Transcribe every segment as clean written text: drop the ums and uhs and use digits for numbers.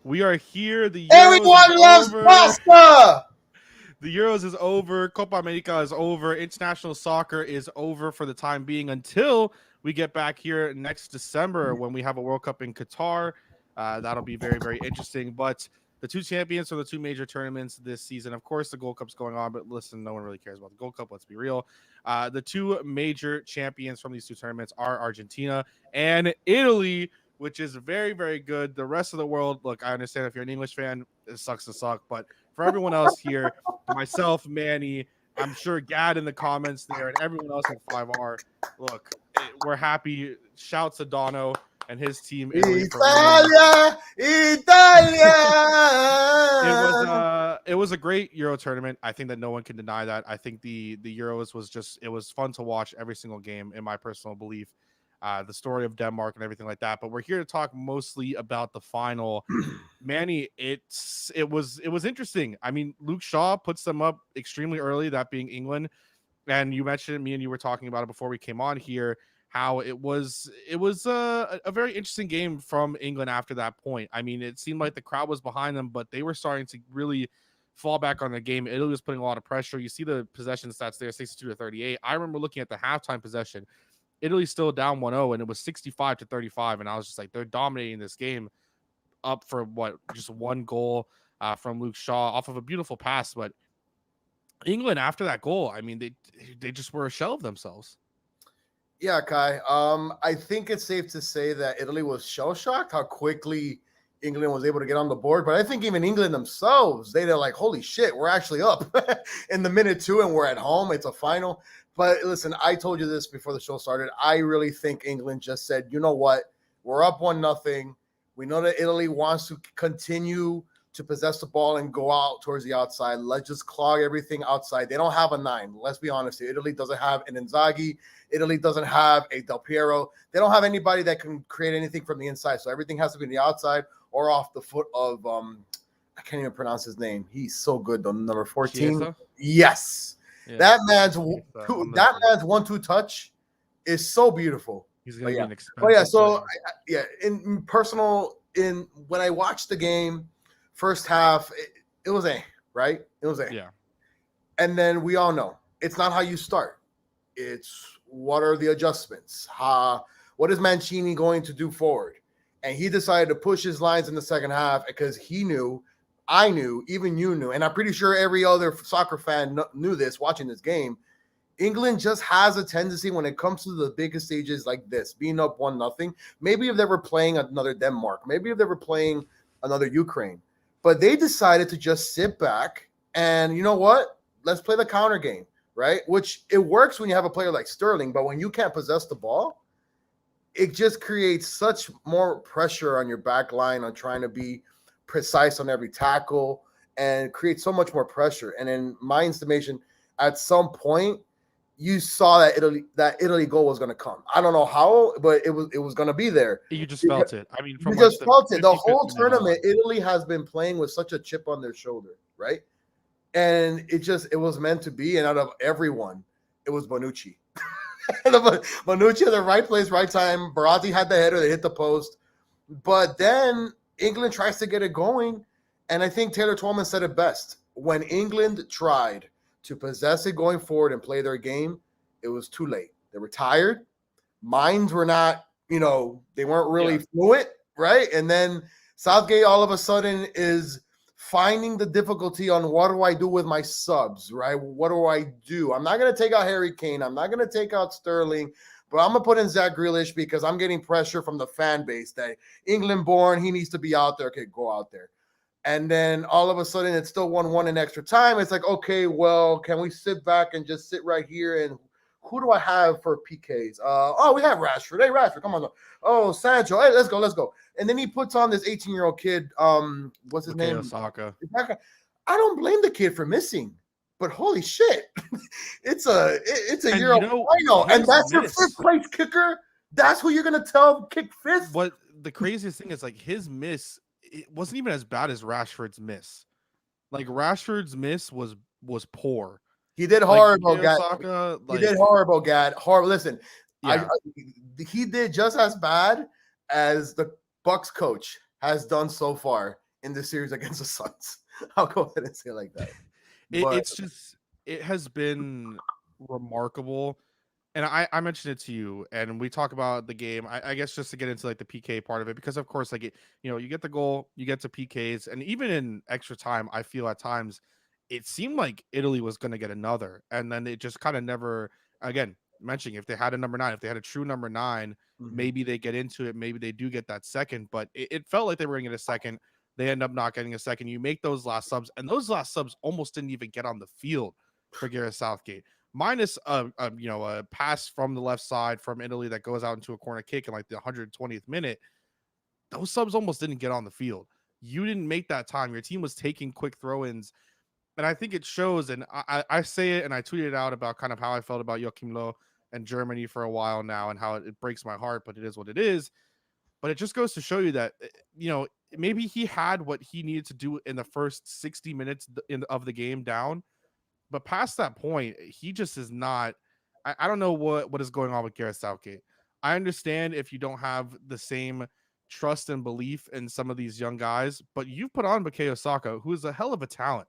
We are here. The Euros is Everyone loves over. pasta. The Euros is over. Copa America is over. International soccer is over for the time being until we get back here next December when we have a World Cup in Qatar. That'll be very, very interesting. But the two champions from the two major tournaments this season, of course, the Gold Cup's going on. But listen, no one really cares about the Gold Cup. Let's be real. The two major champions from these two tournaments are Argentina and Italy, which is very, very good. The rest of the world, look, I understand if you're an English fan, it sucks to suck. But for everyone else here, myself, Manny, I'm sure Gad in the comments there, and everyone else in 5R, look, we're happy. Shouts to Dono and his team, Italy, for winning. Italia. It was a great Euro tournament. I think that no one can deny that. I think the Euros was fun to watch every single game, in my personal belief. The story of Denmark and everything like that. But we're here to talk mostly about the final. Manny, it was interesting. I mean, Luke Shaw puts them up extremely early, that being England. And you mentioned, me and you were talking about it before we came on here, how it was a very interesting game from England after that point. I mean, it seemed like the crowd was behind them, but they were starting to really fall back on the game. Italy was putting a lot of pressure. You see the possession stats there, 62-38. I remember looking at the halftime possession. Italy's still down 1-0, and it was 65-35. And I was just like, they're dominating this game up for just one goal from Luke Shaw off of a beautiful pass. But England, after that goal, I mean, they just were a shell of themselves. Yeah, Kai. I think it's safe to say that Italy was shell-shocked how quickly England was able to get on the board. But I think even England themselves, they're like, holy shit, we're actually up in the minute two and we're at home. It's a final. But listen, I told you this before the show started. I really think England just said, you know what? We're up 1-0. We know that Italy wants to continue to possess the ball and go out towards the outside. Let's just clog everything outside. They don't have a 9. Let's be honest here. Italy doesn't have an Inzaghi. Italy doesn't have a Del Piero. They don't have anybody that can create anything from the inside. So everything has to be on the outside or off the foot of I can't even pronounce his name. He's so good though. Number 14. Chiesa? Yes. Yeah. That man's 1-2 touch is so beautiful. He's gonna be an expensive. But yeah, so in personal, when I watched the game, first half, it was right? It was Yeah. And then we all know it's not how you start. It's what are the adjustments? What is Mancini going to do forward? And he decided to push his lines in the second half because he knew, I knew, even you knew, and I'm pretty sure every other soccer fan knew this watching this game. England just has a tendency when it comes to the biggest stages like this, being up 1-0. Maybe if they were playing another Denmark, maybe if they were playing another Ukraine, but they decided to just sit back and, you know what? Let's play the counter game, right? Which it works when you have a player like Sterling, but when you can't possess the ball, it just creates such more pressure on your back line on trying to be precise on every tackle and create so much more pressure. And in my estimation, at some point, you saw that Italy goal was going to come. I don't know how, but it was going to be there. You just felt it. I mean, you just felt it. The whole tournament, Italy has been playing with such a chip on their shoulder, right? And it was meant to be. And out of everyone, it was Bonucci. Bonucci at the right place, right time. Baratti had the header. They hit the post. But then England tries to get it going. And I think Taylor Twellman said it best. When England tried to possess it going forward and play their game, it was too late. They were tired. Minds were not, they weren't really fluent, right? And then Southgate all of a sudden is finding the difficulty on what do I do with my subs, right? What do I do? I'm not going to take out Harry Kane. I'm not going to take out Sterling, but I'm going to put in Zach Grealish because I'm getting pressure from the fan base that England born, he needs to be out there. Okay, go out there. And then all of a sudden it's still 1-1 in extra time. It's like, okay, well, can we sit back and just sit right here? And who do I have for PKs? We have Rashford. Hey, Rashford, come on. Oh, Sancho. Hey, let's go. And then he puts on this 18-year-old kid. What's his name? Osaka. I don't blame the kid for missing, but holy shit. it's a Euro final. And that's your fifth place kicker. That's who you're going to tell kick fifth. What the craziest thing is, like, his miss, it wasn't even as bad as Rashford's miss. Like, Rashford's miss was poor. He did horrible, Gad. He did horrible, Gad. Horrible. Listen, he did just as bad as the Bucks coach has done so far in this series against the Suns. I'll go ahead and say it like that. But It's just it has been remarkable. And I mentioned it to you, and we talk about the game. I guess just to get into like the PK part of it, because of course, like you get the goal, you get to PKs, and even in extra time, I feel at times it seemed like Italy was going to get another, and then it just kind of never. Again, mentioning if they had a number 9, if they had a true number 9, maybe they get into it, maybe they do get that second, but it felt like they were going to get a second. They end up not getting a second. You make those last subs, and those last subs almost didn't even get on the field for Gareth Southgate, minus a pass from the left side from Italy that goes out into a corner kick in like the 120th minute. Those subs almost didn't get on the field. You didn't make that time. Your team was taking quick throw-ins, and I think it shows. And I say it, and I tweeted out about kind of how I felt about Joachim Low and Germany for a while now, and how it breaks my heart, but it is what it is. But it just goes to show you that maybe he had what he needed to do in the first 60 minutes of the game down. But past that point, he just is not. I don't know what is going on with Gareth Southgate. I understand if you don't have the same trust and belief in some of these young guys, but you've put on Bukayo Saka, who is a hell of a talent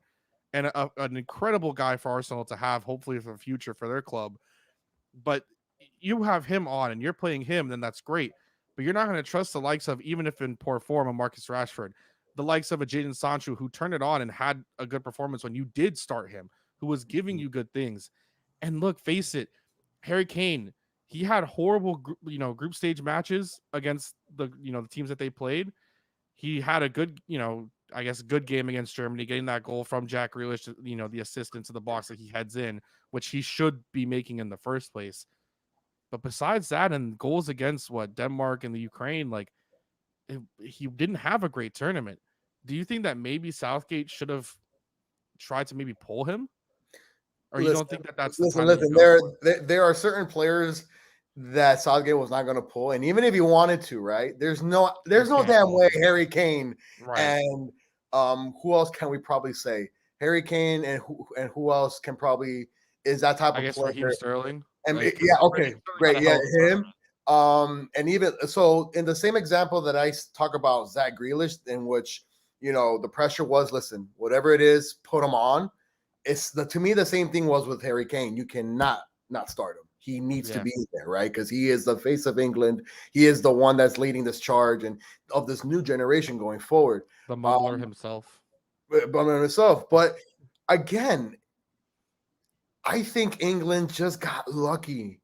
and an incredible guy for Arsenal to have, hopefully for the future for their club. But you have him on and you're playing him, then that's great. But you're not going to trust the likes of, even if in poor form, of Marcus Rashford, the likes of a Jadon Sancho, who turned it on and had a good performance when you did start him, who was giving you good things. And look, face it, Harry Kane, he had horrible, group stage matches against the teams that they played. He had a good, I guess, good game against Germany, getting that goal from Jack Grealish, the assist into the box that he heads in, which he should be making in the first place. But besides that, and goals against Denmark and the Ukraine, like he didn't have a great tournament. Do you think that maybe Southgate should have tried to maybe pull him? Or you don't think that that's the time? Listen. There are certain players that Southgate was not going to pull, and even if he wanted to, right? There's no damn way Harry Kane and who else can we probably say? Harry Kane and who else can probably is that type of player? Raheem Sterling. And yeah, okay, great, yeah, him. And even so, in the same example that I talk about Zach Grealish, in which the pressure was, listen, whatever it is, put him on. To me the same thing was with Harry Kane. You cannot not start him. He needs to be there, right? Because he is the face of England. He is the one that's leading this charge and of this new generation going forward. The mumbler himself. But again, I think England just got lucky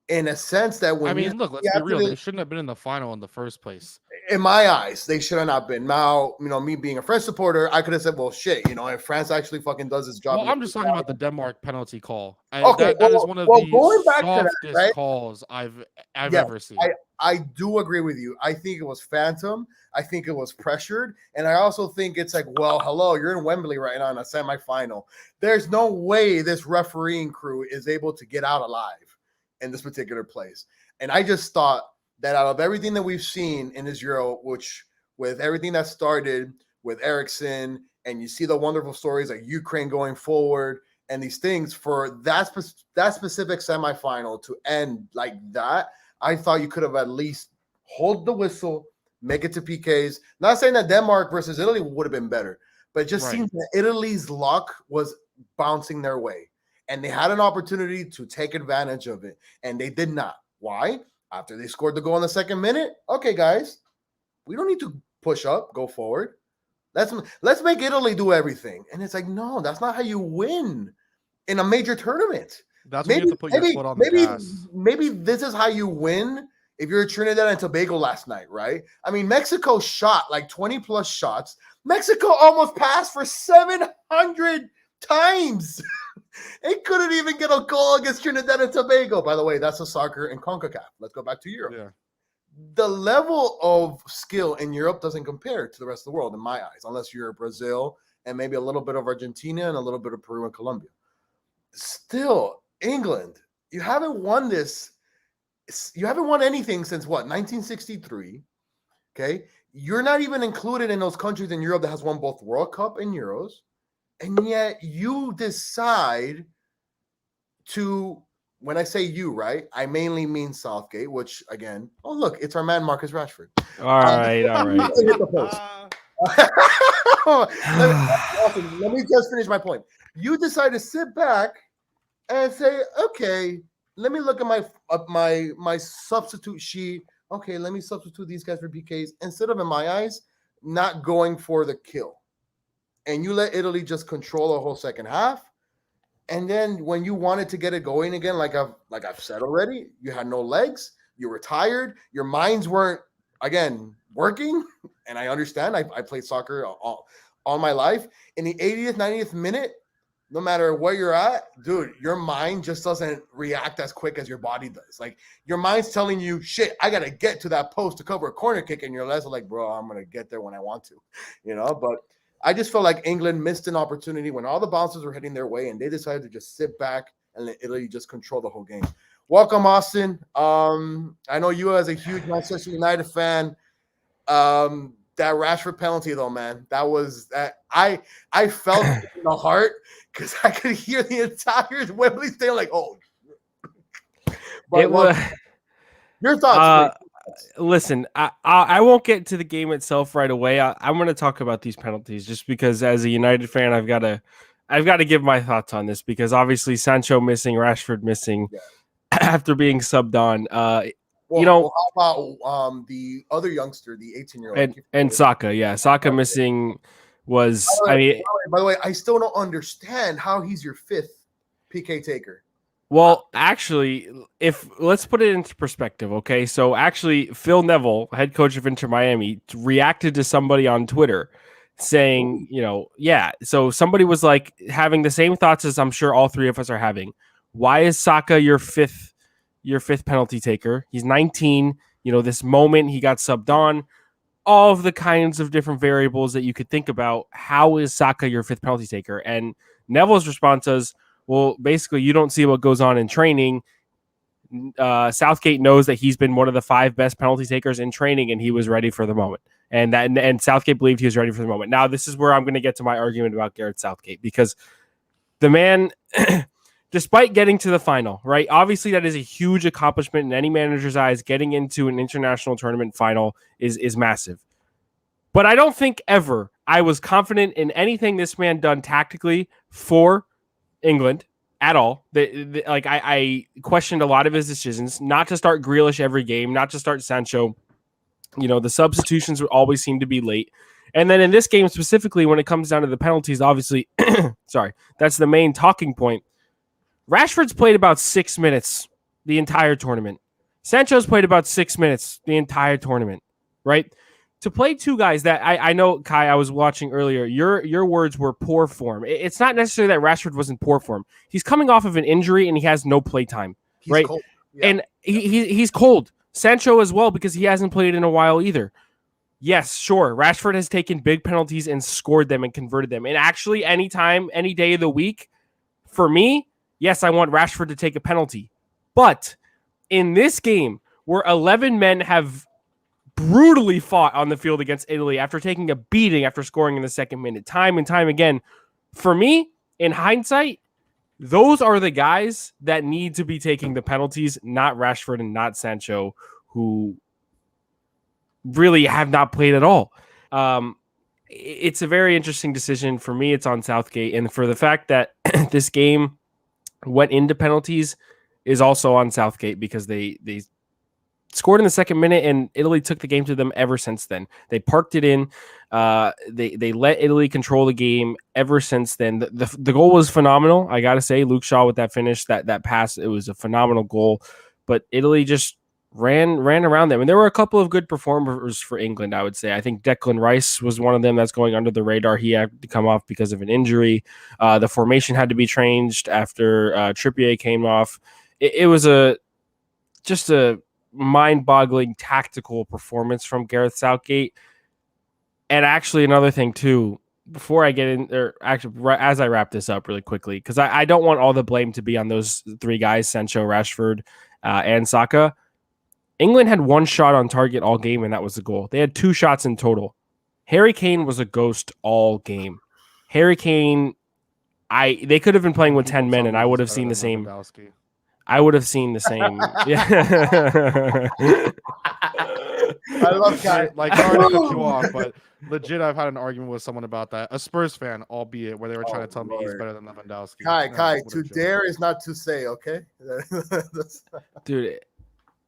in a sense that when look, let's be real. They shouldn't have been in the final in the first place. In my eyes, they should have not been. Now, me being a French supporter, I could have said, well, shit, if France actually fucking does its job. Well, I'm just talking about the Denmark penalty call. Okay, that is one of the softest calls I've ever seen. I do agree with you. I think it was phantom. I think it was pressured. And I also think it's like, well, hello, you're in Wembley right now in a semifinal. There's no way this refereeing crew is able to get out alive in this particular place. And I just thought that out of everything that we've seen in this Euro, which with everything that started with Eriksen, and you see the wonderful stories like Ukraine going forward and these things, for that specific semifinal to end like that, I thought you could have at least hold the whistle, make it to PKs. Not saying that Denmark versus Italy would have been better, but it just seems that Italy's luck was bouncing their way. And they had an opportunity to take advantage of it, and they did not. Why? After they scored the goal in the second minute, okay, guys, we don't need to push up, go forward. Let's make Italy do everything. And it's like, no, that's not how you win in a major tournament. That's when you have to put your foot on the gas. Maybe this is how you win if you're Trinidad and Tobago last night, right? I mean, Mexico shot like 20-plus shots. Mexico almost passed for 700 times. It couldn't even get a goal against Trinidad and Tobago. By the way, that's a soccer in CONCACAF. Let's go back to Europe. Yeah. The level of skill in Europe doesn't compare to the rest of the world, in my eyes, unless you're Brazil and maybe a little bit of Argentina and a little bit of Peru and Colombia. Still, England, you haven't won this. You haven't won anything since what, 1963? Okay. You're not even included in those countries in Europe that has won both World Cup and Euros. And yet you decide to, when I say you, right, I mainly mean Southgate, which again, oh, look, it's our man, Marcus Rashford. All right. Hit the post. let me just finish my point. You decide to sit back and say, okay, let me look at my substitute sheet. Okay, let me substitute these guys for PKs instead of, in my eyes, not going for the kill. And you let Italy just control the whole second half. And then when you wanted to get it going again, like I've said already, you had no legs, you were tired, your minds weren't again working. And I understand. I played soccer all my life. In the 80th, 90th minute, no matter where you're at, dude, your mind just doesn't react as quick as your body does. Like your mind's telling you, shit, I gotta get to that post to cover a corner kick, and your legs are like, bro, I'm gonna get there when I want to, But I just felt like England missed an opportunity when all the bounces were heading their way, and they decided to just sit back and let Italy just control the whole game. Welcome, Austin. I know you as a huge Manchester United fan. That Rashford penalty, though, man, that was that I felt it in the heart because I could hear the entire Wembley Stadium like, oh. But it was. Your thoughts, listen, I won't get to the game itself right away. I'm going to talk about these penalties just because, as a United fan, I've got to give my thoughts on this because obviously Sancho missing, Rashford missing after being subbed on. How about the other youngster, the 18-year-old, and Saka? Yeah, Saka missing was. By the way, I still don't understand how he's your fifth PK taker. Well, actually, let's put it into perspective, okay? So actually, Phil Neville, head coach of Inter Miami, reacted to somebody on Twitter saying, so somebody was like having the same thoughts as I'm sure all three of us are having. Why is Saka your fifth penalty taker? He's 19. This moment he got subbed on. All of the kinds of different variables that you could think about. How is Saka your fifth penalty taker? And Neville's response was, well, basically, you don't see what goes on in training. Southgate knows that he's been one of the 5 best penalty takers in training, and he was ready for the moment. And Southgate believed he was ready for the moment. Now, this is where I'm going to get to my argument about Gareth Southgate, because the man, despite getting to the final, right? Obviously, that is a huge accomplishment in any manager's eyes. Getting into an international tournament final is massive. But I don't think ever I was confident in anything this man done tactically for England at all. I questioned a lot of his decisions, not to start Grealish every game, not to start Sancho. The substitutions would always seem to be late. And then in this game specifically, when it comes down to the penalties, obviously, sorry, that's the main talking point. Rashford's played about 6 minutes the entire tournament. Sancho's played about 6 minutes the entire tournament, right? To play two guys that I know, Kai, I was watching earlier, your words were poor form. It's not necessarily that Rashford was in poor form. He's coming off of an injury and he has no play time, right? Cold. Yeah. And he's cold. Sancho as well, because he hasn't played in a while either. Yes, sure. Rashford has taken big penalties and scored them and converted them. And actually, anytime, any day of the week, for me, yes, I want Rashford to take a penalty. But in this game, where 11 men have brutally fought on the field against Italy after taking a beating after scoring in the second minute, time and time again, for me, in hindsight, those are the guys that need to be taking the penalties, not Rashford and not Sancho, who really have not played at all. It's a very interesting decision. For me, it's on Southgate. And for the fact that this game went into penalties is also on Southgate, because they scored in the second minute, and Italy took the game to them ever since then. They parked it in. They let Italy control the game ever since then. The goal was phenomenal. I got to say, Luke Shaw with that finish, that pass, it was a phenomenal goal. But Italy just ran around them. And there were a couple of good performers for England, I would say. I think Declan Rice was one of them that's going under the radar. He had to come off because of an injury. The formation had to be changed after Trippier came off. It was just a mind-boggling tactical performance from Gareth Southgate. And actually, another thing too, before I get in there, actually, as I wrap this up really quickly, because I don't want all the blame to be on those three guys, Sancho, Rashford, and Saka. England had one shot on target all game, and that was the goal. They had 2 shots in total. Harry Kane was a ghost all game. Harry Kane, they could have been playing with 10 men, and I would have seen the same. I would have seen the same. Yeah. I love Kai. Like, sorry to cut you off, but legit, I've had an argument with someone about that. A Spurs fan, albeit, where they were trying to tell me he's better than Lewandowski. Kai, to dare is not to say, okay? Dude,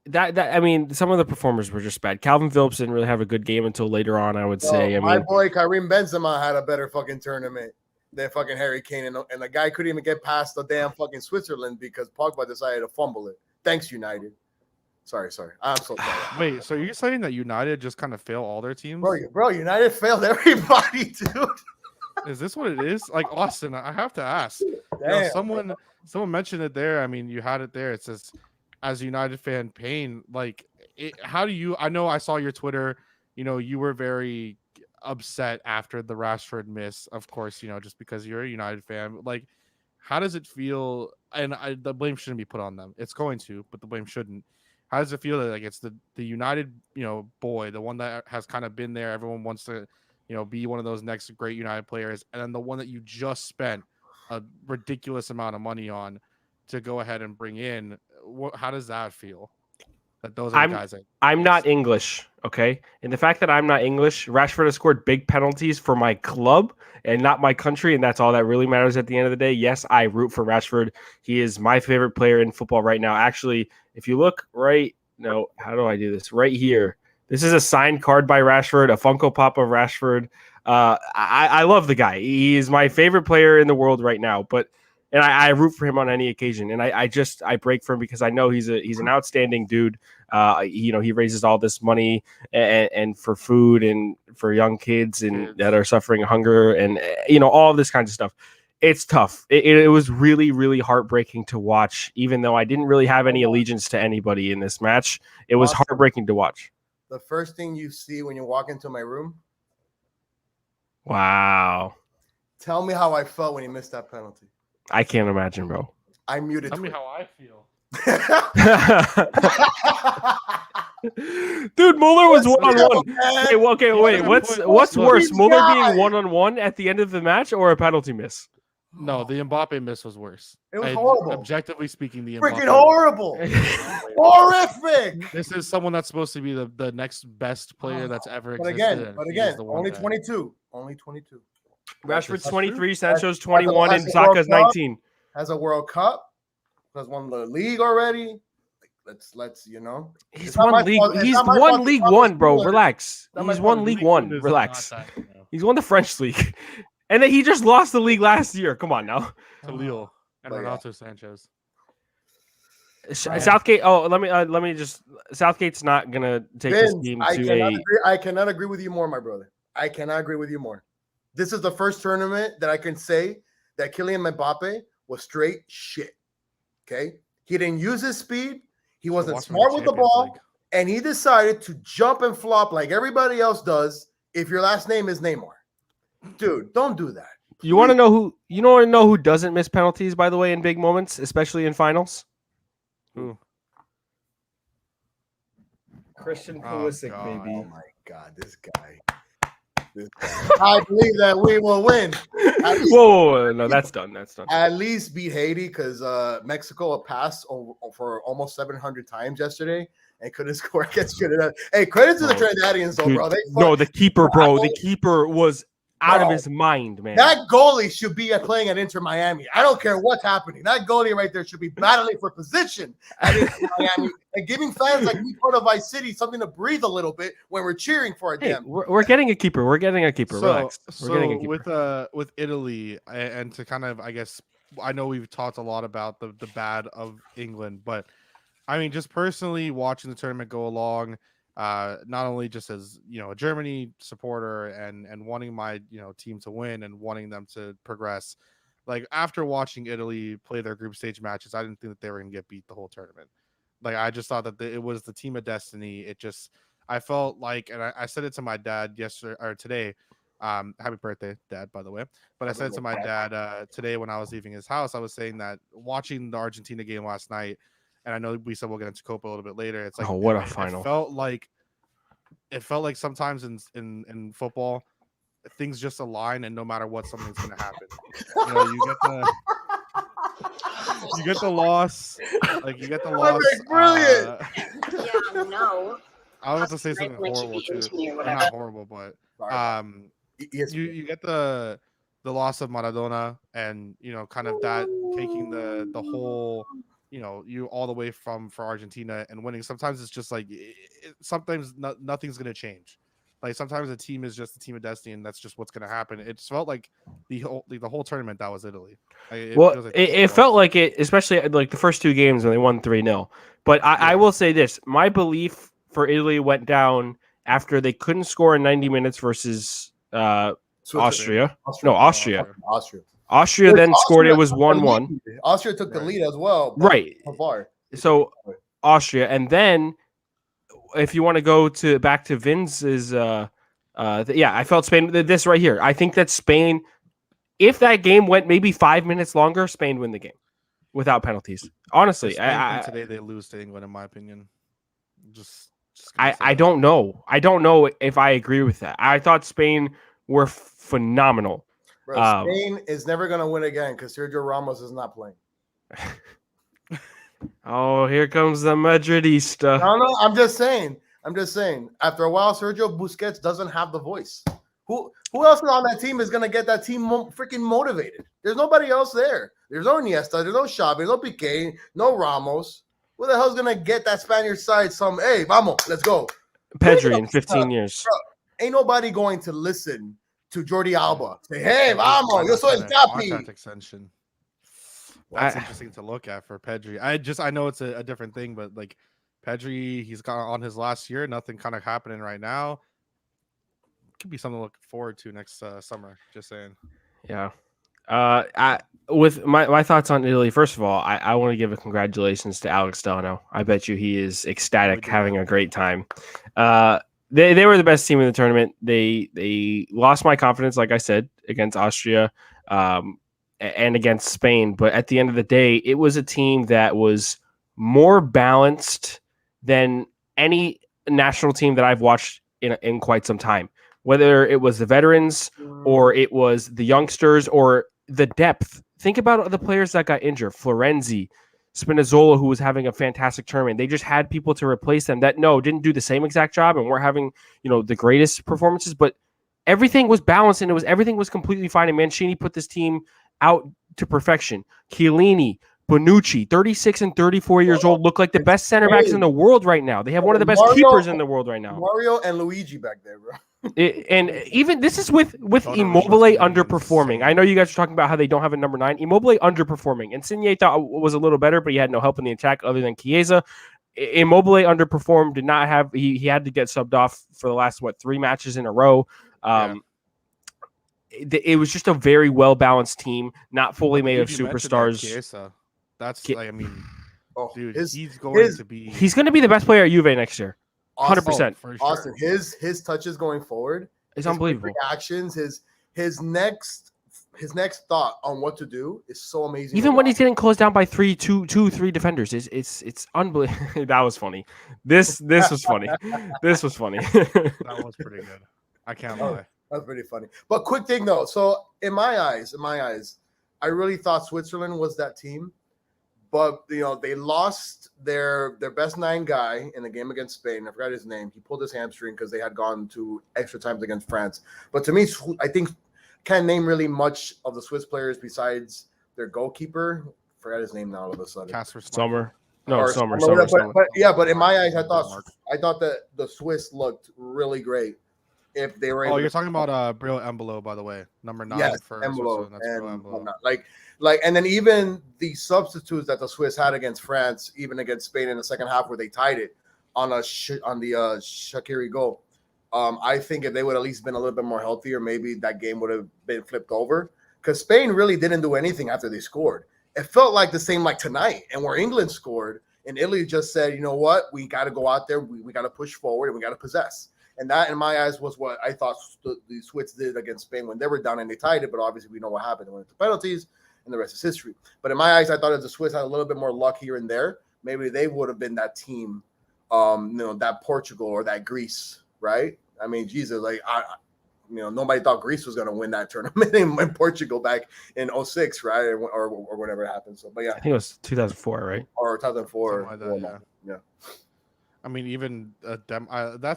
that I mean, some of the performers were just bad. Calvin Phillips didn't really have a good game until later on, I would say. My boy Karim Benzema had a better fucking tournament than fucking Harry Kane, and the guy couldn't even get past the damn fucking Switzerland because Pogba decided to fumble it. Thanks, United. Sorry. I'm so sorry. Wait, so you're saying that United just kind of fail all their teams? Bro, United failed everybody, dude. Is this what it is? Like, Austin, I have to ask. Damn, someone mentioned it there. I mean, you had it there. It says, as a United fan, pain. Like, how do you? I know I saw your Twitter. You were very upset after the Rashford miss. Of course, just because you're a United fan. Like, how does it feel? And the blame shouldn't be put on them. It's going to, but the blame shouldn't. How does it feel that like it's the United, boy, the one that has kind of been there? Everyone wants to, be one of those next great United players, and then the one that you just spent a ridiculous amount of money on to go ahead and bring in. How does that feel? That those are the guys. I'm not English, okay? And the fact that I'm not English, Rashford has scored big penalties for my club and not my country, and that's all that really matters at the end of the day. Yes, I root for Rashford. He is my favorite player in football right now. Actually, if you look how do I do this? Right here. This is a signed card by Rashford, a Funko Pop of Rashford. I love the guy. He is my favorite player in the world right now, and I root for him on any occasion. And I break for him because I know he's an outstanding dude. He raises all this money and for food and for young kids and that are suffering hunger and all this kinds of stuff. It's tough. It was really, really heartbreaking to watch, even though I didn't really have any allegiance to anybody in this match. It was heartbreaking to watch. The first thing you see when you walk into my room. Wow. Tell me how I felt when he missed that penalty. I can't imagine, bro. I muted. Tell me how I feel. Dude, Mueller was one-on-one. Wait. What's worse, Mueller being one-on-one at the end of the match or a penalty miss? No, the Mbappe miss was worse. It was horrible. Objectively speaking, the freaking horrible. Horrific. This is someone that's supposed to be the next best player that's ever existed. But again, only 22. Only 22. Rashford's 23, Sancho's 21, and Saka's 19. Has a World Cup. Has won the league already. Let's He's won league. He's won League One, bro. Relax. He's won League One. Relax. He's won the French league. And then he just lost the league last year. Come on now. To Lille and Renato Sanchez. Southgate. Oh, let me just. Southgate's not gonna take this team to I cannot agree with you more, my brother. I cannot agree with you more. This is the first tournament that I can say that Kylian Mbappe was straight shit. Okay, he didn't use his speed. He wasn't smart with the ball, and he decided to jump and flop like everybody else does. If your last name is Neymar, dude, don't do that. Please. You want to know who doesn't miss penalties, by the way, in big moments, especially in finals? Who? Christian Pulisic, baby. Oh my God, this guy. I believe that we will win. Whoa, no, that's done. That's done. At least beat Haiti because Mexico passed for almost 700 times yesterday and couldn't score against Trinidad. Hey, credit to the Trinidadians, though, bro. No, the keeper, bro. The keeper was out of his mind, man. That goalie should be playing at Inter Miami. I don't care what's happening. That goalie right there should be battling for position at Inter Miami and giving fans like me part of Vice City something to breathe a little bit when we're cheering for them. We're getting a keeper. We're getting a keeper. Relax. We're getting a keeper. With Italy and to kind of, I guess, I know we've talked a lot about the bad of England, but I mean, just personally watching the tournament go along, not only just as a Germany supporter and wanting my team to win and wanting them to progress, like after watching Italy play their group stage matches, I didn't think that they were gonna get beat the whole tournament. Like I just thought that it was the team of destiny. I felt like, and I said it to my dad yesterday or today. Happy birthday, Dad, by the way. But I said it to my dad today when I was leaving his house. I was saying that watching the Argentina game last night, and I know we said we'll get into Copa a little bit later. It's like, oh, what a final! It felt like sometimes in football, things just align, and no matter what, something's going to happen. You get the loss. Like you get the loss. Brilliant. Yeah, no. I was about to say something horrible too. Or not horrible, but you get the loss of Maradona, and kind of that taking the whole you all the way for Argentina and winning. Sometimes it's just like sometimes nothing's gonna change. Like sometimes a team is just a team of destiny, and that's just what's gonna happen. It felt like the whole tournament that was Italy. It felt like it, especially like the first two games when they won 3-0. But I will say this: my belief for Italy went down after they couldn't score in 90 minutes versus Austria. No, Austria. Austria then scored. It was 1-1. Austria took the lead as well. Right. So Austria, and then if you want to go back to Vince's, I felt Spain. This right here, I think that Spain. If that game went maybe 5 minutes longer, Spain win the game without penalties. Honestly, today they lose to England, in my opinion. I don't know. I don't know if I agree with that. I thought Spain were phenomenal. Bro, Spain is never going to win again because Sergio Ramos is not playing. Oh, here comes the Madridista. No, I'm just saying. After a while, Sergio Busquets doesn't have the voice. Who else on that team is going to get that team freaking motivated? There's nobody else there. There's no Iniesta. There's no Xavi. There's no Piqué. No Ramos. Who the hell's going to get that Spaniard side hey, vamos, let's go. Pedri in 15 years. Bro, ain't nobody going to listen to Jordi Alba. Say, hey, vamos, yo soy el Capi. Contract extension. That's interesting to look at for Pedri. I know it's a different thing, but like Pedri, he's got on his last year. Nothing kind of happening right now. Could be something to look forward to next summer. Just saying. Yeah. With my thoughts on Italy, first of all, I want to give a congratulations to Alex Delano. I bet you he is ecstatic, having a great time. They were the best team in the tournament. They lost my confidence, like I said, against Austria and against Spain. But at the end of the day, it was a team that was more balanced than any national team that I've watched in quite some time. Whether it was the veterans or it was the youngsters or the depth. Think about the players that got injured. Florenzi, Spinazzola, who was having a fantastic tournament. They just had people to replace them that didn't do the same exact job and weren't having, the greatest performances, but everything was balanced and everything was completely fine. And Mancini put this team out to perfection. Chiellini, Bonucci, 36 and 34 years old, look like the best center backs in the world right now. They have one of the best keepers in the world right now. Mario and Luigi back there, bro. And even this is with Immobile underperforming. I know you guys are talking about how they don't have a number 9. Immobile underperforming. And Insigne thought was a little better, but he had no help in the attack other than Chiesa. Immobile underperformed. Did not have he had to get subbed off for the last 3 matches in a row. It was just a very well balanced team, not fully made of superstars. Chiesa. That's dude, he's going to be the best player at Juve next year. 100%. For sure. Austin, his touches going forward, it's unbelievable. Reactions, his next thought on what to do is so amazing. Even when he's getting closed down by 3 defenders, it's unbelievable. That was funny. This was funny. This was funny. That was pretty good. I can't lie. That's pretty funny. But quick thing though, so in my eyes, I really thought Switzerland was that team. But they lost their best 9 guy in the game against Spain. I forgot his name. He pulled his hamstring because they had gone to extra times against France. But to me, I think can't name really much of the Swiss players besides their goalkeeper. Forgot his name now all of a sudden. Casper Sommer. No, Sommer. But in my eyes, I thought that the Swiss looked really great. If they were you're talking about Bril Embolo, by the way, number 9 for Embolo, and then even the substitutes that the Swiss had against France, even against Spain in the second half, where they tied it on the Shaqiri goal. I think if they would at least been a little bit more healthier, maybe that game would have been flipped over. Because Spain really didn't do anything after they scored. It felt like the same like tonight, and where England scored, and Italy just said, you know what, we got to go out there, we got to push forward, and we got to possess. And that, in my eyes, was what I thought the Swiss did against Spain when they were down and they tied it. But obviously, we know what happened. They went into penalties, and the rest is history. But in my eyes, I thought if the Swiss had a little bit more luck here and there, maybe they would have been that team, that Portugal or that Greece, right? I mean, Jesus, nobody thought Greece was going to win that tournament in Portugal back in 2006, right? Or whatever happened. So, but yeah. I think it was 2004, right? Or 2004. Something like that, yeah. I mean, even that's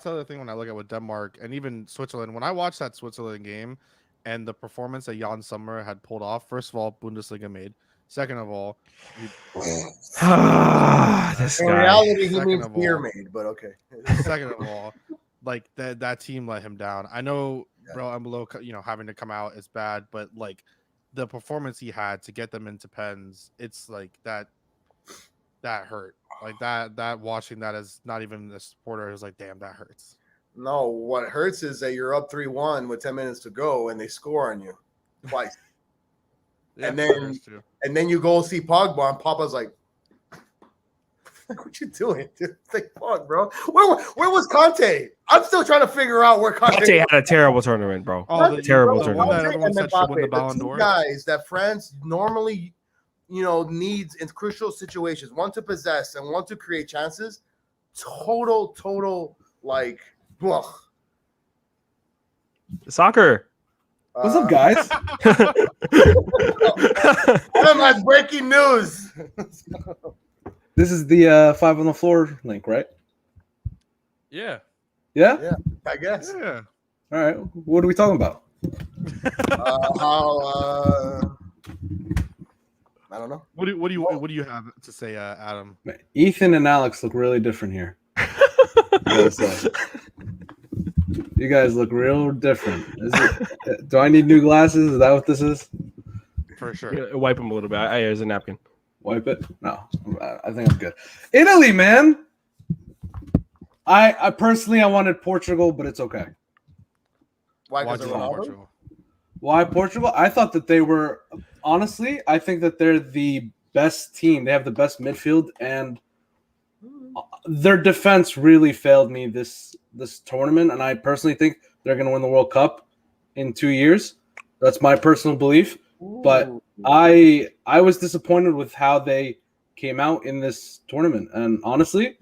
the other thing when I look at with Denmark and even Switzerland. When I watched that Switzerland game and the performance that Jan Sommer had pulled off, first of all, Bundesliga made. Second of all, This In guy. reality, he Second means of beer all- made, but okay. second of all, like that team let him down. I know, bro, I'm below, having to come out is bad, but like the performance he had to get them into pens, it's like that hurt. Like that watching that as not even a supporter is like, damn, that hurts. No, what hurts is that you're up 3-1 with 10 minutes to go and they score on you twice. Yeah, And that then- hurts too. And then you go see Pogba, and Papa's like, what you doing? Dude? It's like, fuck, bro. Where was Conte? I'm still trying to figure out where Conte Conte had a terrible tournament, bro. Oh, Terrible the one tournament. that everyone said should win the Ballon two d'Or. guys that France normally, needs in crucial situations, one to possess and one to create chances. Total, like, ugh. Soccer. What's up, guys? Adam has breaking news. This is the 5 on the floor link, right? Yeah. Yeah? I guess. Yeah. All right. What are we talking about? I don't know. What do you have to say, Adam? Man, Ethan and Alex look really different here. I gotta say. You guys look real different. Do I need new glasses? Is that what this is? For sure. Wipe him a little bit. Here's a napkin. Wipe it? No, I think I'm good. Italy, man. I personally wanted Portugal, but it's okay. Why? Why'd Because you of want Ronaldo? Portugal? Why Portugal? I thought that they were honestly. I think that they're the best team. They have the best midfield, and their defense really failed me this tournament. And I personally think they're going to win the World Cup in 2 years. That's my personal belief. But I was disappointed with how they came out in this tournament, and honestly,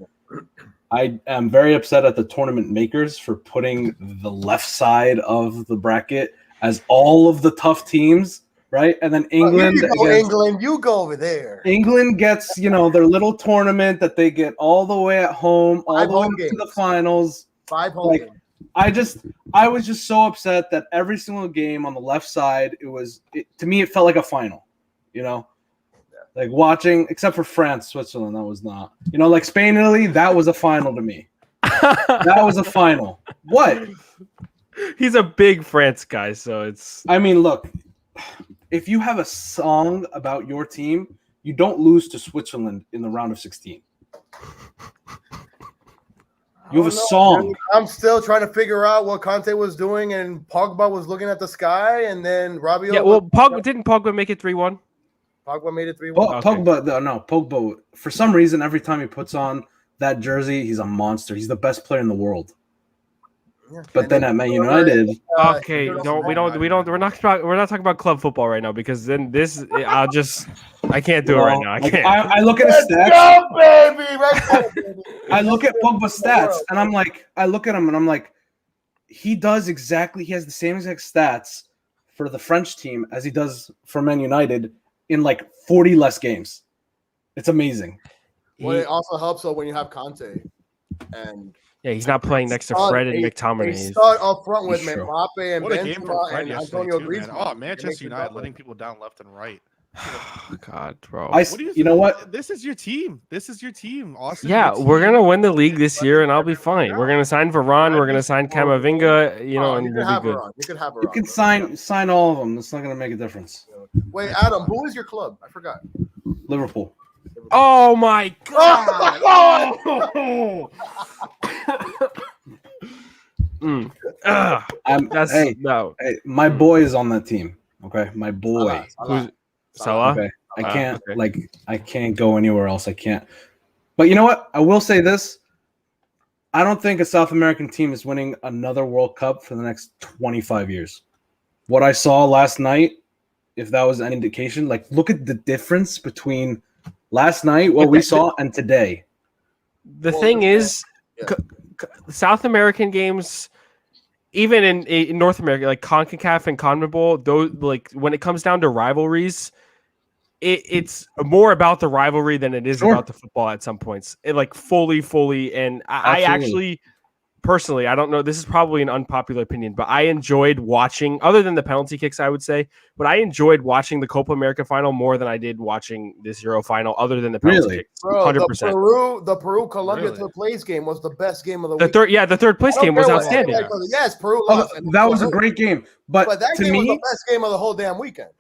I am very upset at the tournament makers for putting the left side of the bracket as all of the tough teams, right? And then England, England, you go over there. England gets their little tournament that they get all the way at home, all Five the way home to the games. finals. 5 home Like, games. I was just so upset that every single game on the left side, to me, it felt like a final, like watching, except for France, Switzerland, that was not, like Spain, Italy, that was a final to me. That was a final. What? He's a big France guy, so it's. I mean, look, if you have a song about your team, you don't lose to Switzerland in the round of 16. You have a song. I'm still trying to figure out what Conte was doing, and Pogba was looking at the sky, and then Rabiot. Yeah, well, didn't Pogba make it 3-1? Pogba made it 3-1. Well, Okay. Pogba, for some reason, every time he puts on that jersey, he's a monster. He's the best player in the world. Yeah. But And then at Man United, Okay, we're not talking about club football right now, because then I can't do it right now. I like, can't. I look at his Let's stats. go, baby! Right there, baby. I look at Pogba's stats, and I'm like, he has the same exact stats for the French team as he does for Man United in like 40 less games. It's amazing. Well, it also helps though when you have Conte, and Yeah, he's not playing next to Fred and McTominay. They start up front with He's true. Mbappe and What a game from Benzema Fred and yesterday, Antonio too, man. Griezmann. Oh, Manchester United letting people down left and right. God, bro. What do You know what? This is your team. Austin. Yeah, your we're team. gonna win the league this year, and I'll be fine. We're gonna sign Varane. We're gonna sign Camavinga. Oh, And you we'll can have be good. her on. You can have her You on. can sign all of them. It's not going to make a difference. Wait, Adam, who is your club? I forgot. Liverpool. Oh my god! Oh, Hey, no. my boy is on that team. Okay, my boy. Who's Salah? Okay, I okay. I can't go anywhere else. I can't. But you know what? I will say this. I don't think a South American team is winning another World Cup for the next 25 years. What I saw last night, if that was an indication, like look at the difference between last night, what we saw, and today. The thing is, yeah. South American games, even in North America, like CONCACAF and CONMEBOL, those like when it comes down to rivalries, it's more about the rivalry than it is Sure. about the football at some points. It like fully, and I actually personally, I don't know, this is probably an unpopular opinion, but I enjoyed watching, other than the penalty kicks, I would say, but I enjoyed watching the Copa America final more than I did watching this Euro final, other than the penalty kicks. Bro, 100%. the Peru Colombia third place game was the best game of the week. The third place game was outstanding. Yes, Peru lost. That was a great game, but that to game was me, the best game of the whole damn weekend.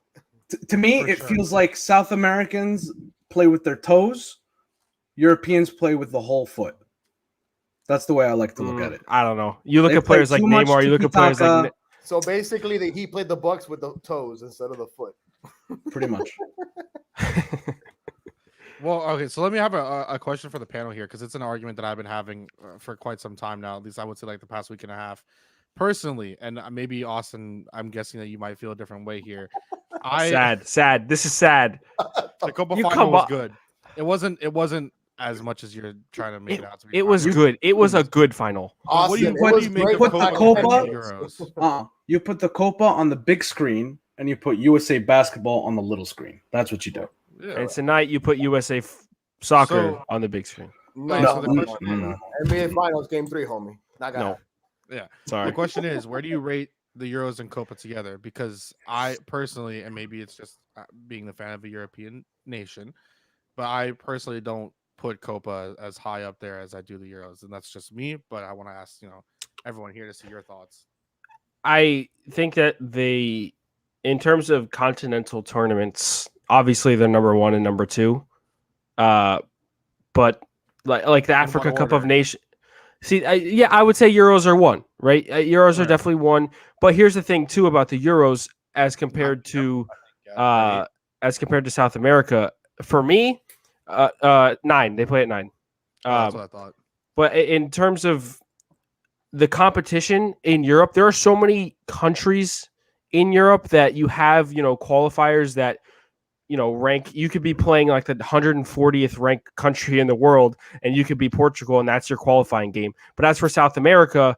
To me, it feels like South Americans play with their toes, Europeans play with the whole foot. That's the way I like to look at it. I don't know. You look at players like Neymar. You look at players like. So basically, he played the Bucks with the toes instead of the foot. Pretty much. Well, okay. So let me have a question for the panel here, because it's an argument that I've been having for quite some time now. At least I would say like the past week and a half. Personally, and maybe Austin, I'm guessing that you might feel a different way here. Sad. This is sad. The Copa final was good. It wasn't as much as you're trying to make it out to be. It was good. It was a good final. Austin, what do you make of the Copa? You put the Copa on the big screen, and you put USA basketball on the little screen. That's what you do. Yeah. And tonight you put USA soccer on the big screen. No. NBA Finals Game 3, homie. No. Yeah. Sorry. The question is, where do you rate the Euros and Copa together? Because I personally, and maybe it's just being the fan of a European nation, but I personally don't put Copa as high up there as I do the Euros, and that's just me. But I want to ask, everyone here to see your thoughts. I think that in terms of continental tournaments, obviously they're number 1 and number 2. But like the Africa Cup of Nations. See, I would say Euros are 1, right? Euros are definitely 1. But here's the thing too about the Euros as compared to South America. For me, 9. They play at 9. That's what I thought. But in terms of the competition in Europe, there are so many countries in Europe that you have, qualifiers that, rank. You could be playing like the 140th ranked country in the world, and you could be Portugal, and that's your qualifying game. But as for South America,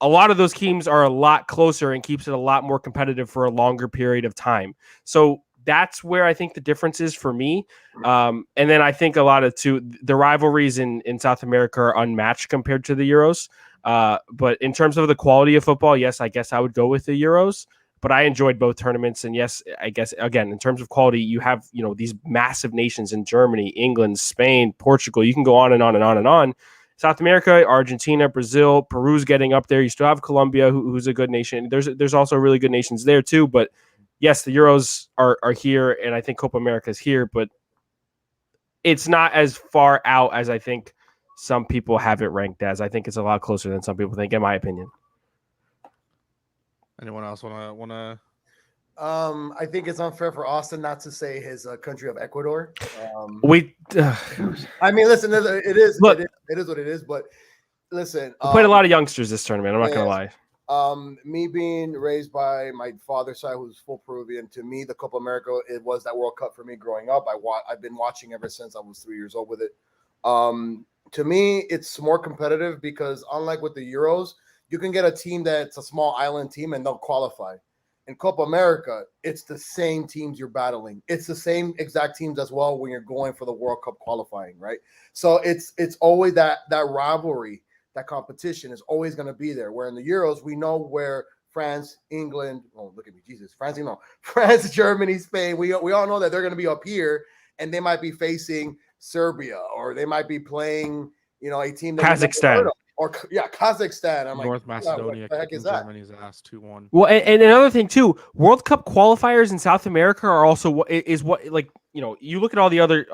a lot of those teams are a lot closer and keeps it a lot more competitive for a longer period of time. So that's where I think the difference is for me. And then I think a lot of the rivalries in South America are unmatched compared to the Euros. But in terms of the quality of football, yes, I guess I would go with the Euros. But I enjoyed both tournaments. And yes, I guess, again, in terms of quality, you have, these massive nations in Germany, England, Spain, Portugal. You can go on and on and on and on. South America, Argentina, Brazil, Peru's getting up there. You still have Colombia, who's a good nation. There's also really good nations there too. But yes, the Euros are here, and I think Copa America is here. But it's not as far out as I think some people have it ranked as. I think it's a lot closer than some people think, in my opinion. Anyone else want to? I think it's unfair for Austin not to say his country of Ecuador. I mean, listen, it is what it is. But listen, we played a lot of youngsters this tournament. I'm not gonna lie. Me being raised by my father's side, who's full Peruvian, to me, the Copa America, it was that World Cup for me growing up. I've been watching ever since I was 3 years old with it. To me, it's more competitive because unlike with the Euros, you can get a team that's a small island team and they'll qualify. In Copa America, it's the same teams you're battling. It's the same exact teams as well when you're going for the World Cup qualifying, right? So it's always that rivalry, that competition is always going to be there. Where in the Euros, we know where France, England, look at me, Jesus, France, Germany, Spain, we all know that they're going to be up here and they might be facing Serbia or they might be playing, a team that Kazakhstan. Kazakhstan. I'm North Macedonia. What the heck is that? Germany's ass 2-1. Well, and another thing too, World Cup qualifiers in South America are also you look at all the other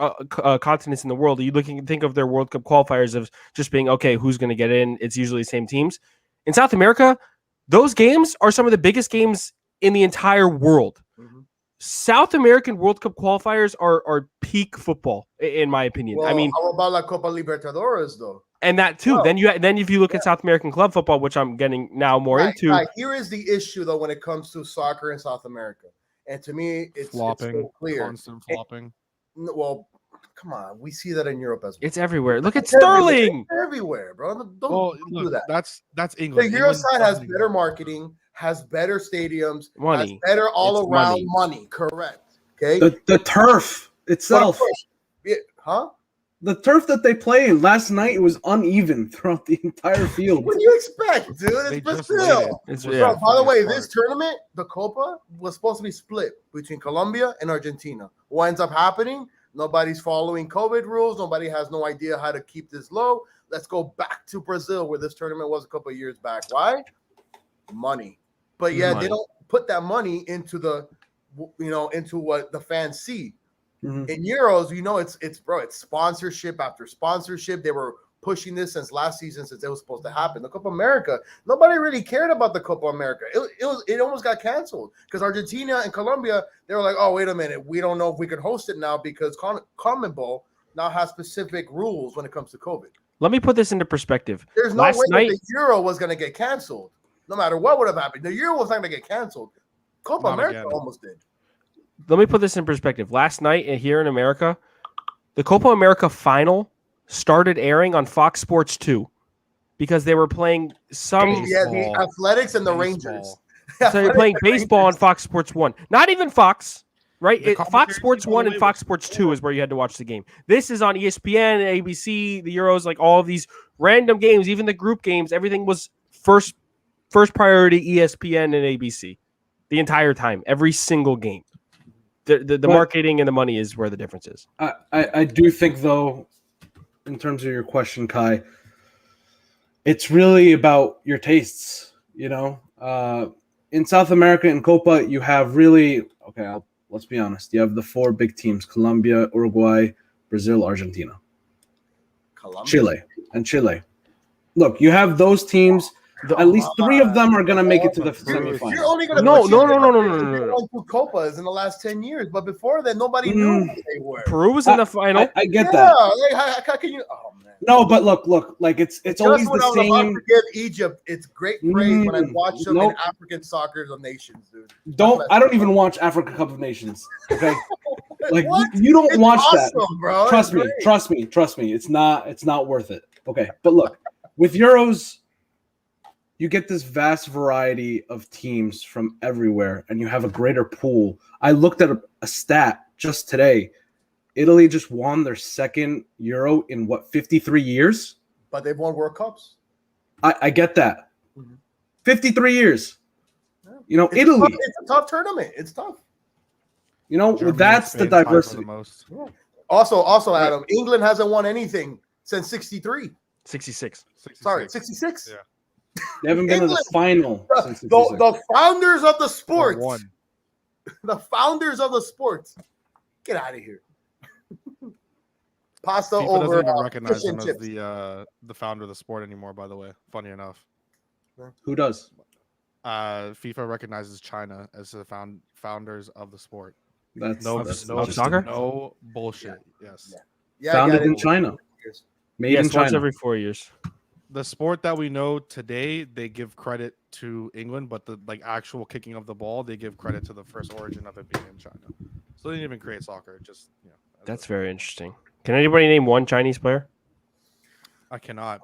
continents in the world. You think of their World Cup qualifiers of just being okay, who's going to get in? It's usually the same teams. In South America, those games are some of the biggest games in the entire world. Mm-hmm. South American World Cup qualifiers are peak football, in my opinion. Well, I mean, how about La Copa Libertadores though? And that too. Well, then if you look at South American club football, which I'm getting now more into. Right. Here is the issue though when it comes to soccer in South America, and to me, it's so clear. Constant flopping. Well, come on, we see that in Europe as well. It's everywhere. Look at Sterling. It's everywhere, bro. Don't do that. That's England. The Euro side has better marketing, has better stadiums, money, has better all around money. Correct. Okay, The turf But of itself. course, huh? The turf that they play last night, it was uneven throughout the entire field. What do you expect, dude? They It's just Brazil. waited. It's- Was yeah. the Bro, by the way, funniest this part. tournament, the Copa, was supposed to be split between Colombia and Argentina. What ends up happening? Nobody's following COVID rules. Nobody has no idea how to keep this low. Let's go back to Brazil, where this tournament was a couple of years back. Why? Money. But yeah, Money. they don't put that money into into what the fans see. Mhm. In Euros, it's sponsorship after sponsorship. They were pushing this since last season, since it was supposed to happen. The Copa America, nobody really cared about the Copa America. It almost got canceled because Argentina and Colombia, they were like, oh, wait a minute, we don't know if we can host it now because CONMEBOL now has specific rules when it comes to COVID. Let me put this into perspective. There's no Last way night, that the Euro was going to get canceled, no matter what would have happened. The Euro was not going to get canceled. Copa Not America again. almost did. let me put this in perspective. Last night here in America, the Copa America final started airing on Fox Sports 2 because they were playing some. Yeah, the Baseball. Athletics and the Baseball. Rangers. So they're playing baseball on Fox Sports 1. Not even Fox, right? The Fox commentators Sports keep all 1 the and way Fox with- Sports 2 is where you had to watch the game. This is on ESPN, ABC, the Euros, like all of these random games, even the group games. Everything was first priority ESPN and ABC the entire time, every single game. The But- marketing and the money is where the difference is. I do think, though, in terms of your question, Kai, it's really about your tastes. In South America, in Copa, you have really let's be honest. You have the four big teams: Colombia, Uruguay, Brazil, Argentina, Colombia. Chile. Look, you have those teams. At least three of them are going to make it to the You're semifinals. only going to No. won two Copas in the last 10 years, but before that, nobody knew who they were. Peru was in the final. I get Yeah, that. like, how can you? Oh man. No, but look, like it's Just always when the I was about same. to give Egypt its great praise when I watched them Nope. in African Soccer of Nations, dude. I don't even watch Africa Cup of Nations. Okay, like What? you don't It's watch awesome, that. bro. Trust It's me, great. trust me. It's not worth it. Okay, but look, with Euros, you get this vast variety of teams from everywhere, and you have a greater pool. I looked at a stat just today. Italy just won their second Euro in 53 years? But they've won World Cups. I get that. Mhm. 53 years. Yeah. It's Italy. It's a tough tournament. It's tough. Germany That's and the Spain tied for diversity. the most. Also, Adam, England hasn't won anything since 63. 66. 66. Sorry, 66. Yeah. They haven't been to the England. final since The, 66. the founders of the Or sport. one. The founders of the sport. Get out of here. Pasta FIFA over doesn't even recognize fish him and as chips. the founder of the sport anymore. By the way, funny enough, Who does? FIFA recognizes China as the founders of the sport. That's No, that's no, of soccer? no bullshit. Yes, Yeah. Yeah, I founded got in it. China. Made Yes, in once China. every 4 years. the sport that we know today, they give credit to England, but the actual kicking of the ball, they give credit to the first origin of it being in China. So they didn't even create soccer. Just as That's a- very interesting. Can anybody name one Chinese player? I cannot,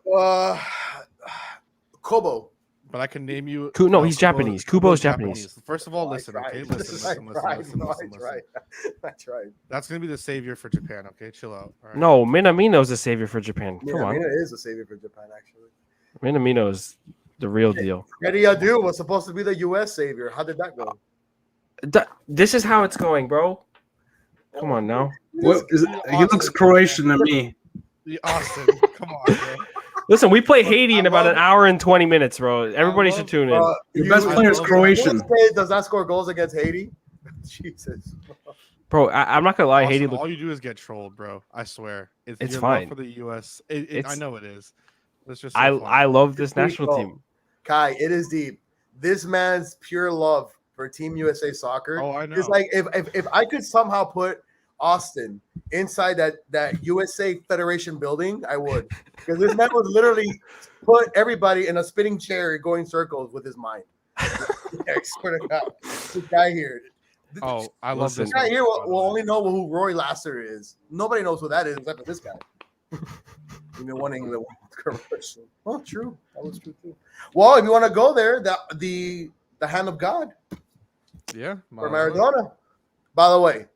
Kobo. but I can name you. No, he's Japanese. Kubo's Japanese. First of all, Oh, I listen, tried. okay, I listen. tried. No, I tried. I tried. That's gonna be the savior for Japan. Okay, chill out. All right? No, Minamino's a savior for Japan. Come on. Mina is a savior for Japan, actually. Minamino is the real deal. Eddie Adu was supposed to be the U.S. savior. How did that go? This is how it's going, bro. Come on now. What is it? He looks Croatian to me. Austin, come on, bro. Listen, we play Haiti in I about love- an hour and 20 minutes, bro. Everybody love- should tune in. Your best I player is love- Croatian. Does not score goals against Haiti? Jesus. Bro, I'm not going to lie. Austin, Haiti all you do is get trolled, bro. I swear. It's your love fine. for the U.S. I It's- know it is. It's just so I fun. love this It's deep, national bro. team. Kai, it is deep. This man's pure love for Team USA soccer Oh, I know. is like if I could somehow put Austin inside that USA Federation building, I would. Because this man would literally put everybody in a spinning chair going circles with his mind. I swear to God. This guy here. Oh, I love Listen. this. This guy here by the will way. only know who Roy Lasser is. Nobody knows who that is except for this guy. Even one England commercial. Oh, true. That was true too. Well, if you want to go there, the hand of God Yeah, for Maradona. By the way,